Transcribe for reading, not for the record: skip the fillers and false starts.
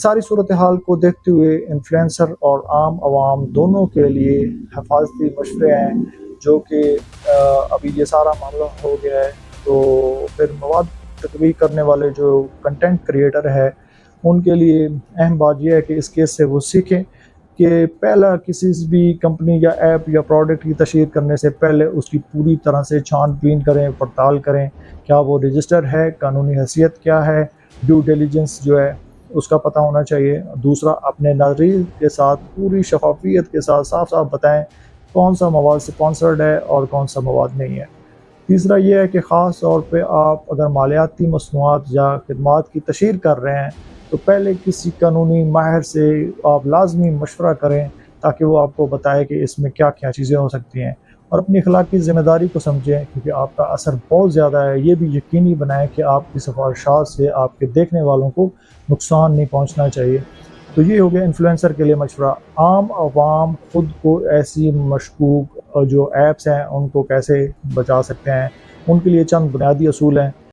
सारी सूरत हाल को देखते हुए इन्फ्लुएंसर और आम आवाम दोनों के लिए हिफाजती मशवरे हैं, जो कि अभी ये सारा मामला हो गया है। तो फिर मवाद तकवीर करने वाले जो कंटेंट क्रिएटर है, उनके लिए अहम बात यह है कि इस केस से वो सीखें कि पहला किसी भी कंपनी या ऐप या प्रोडक्ट की तशहीर करने से पहले उसकी पूरी तरह से छान-बीन करें, पड़ताल करें, क्या वो रजिस्टर है, कानूनी हैसियत क्या है, ड्यू डिलिजेंस जो है उसका पता होना चाहिए। दूसरा, अपने नाज़रीन के साथ पूरी शफ़ाफ़ियत के साथ साफ-साफ बताएँ कौन सा मवाद स्पॉन्सर्ड है और कौन सा मवाद नहीं है। तीसरा ये है कि ख़ास तौर पे आप अगर मालियाती मसनूआत या खिदमात की तशहीर कर रहे हैं, तो पहले किसी कानूनी माहिर से आप लाज़मी मशवरा करें, ताकि वो आपको बताए कि इसमें क्या-क्या चीज़ें हो सकती हैं। और अपनी अखलाकी ज़िम्मेदारी को समझें, क्योंकि आपका असर बहुत ज़्यादा है। ये भी यकीनी बनाएँ कि आपकी सिफ़ारिशात से आपके देखने वालों को नुकसान नहीं पहुँचना चाहिए। तो ये हो गया इन्फ्लुएंसर के लिए मशवरा। आम आवाम खुद को ऐसी मशकूक जो ऐप्स हैं उनको कैसे बचा सकते हैं, उनके लिए चंद बुनियादी असूल हैं।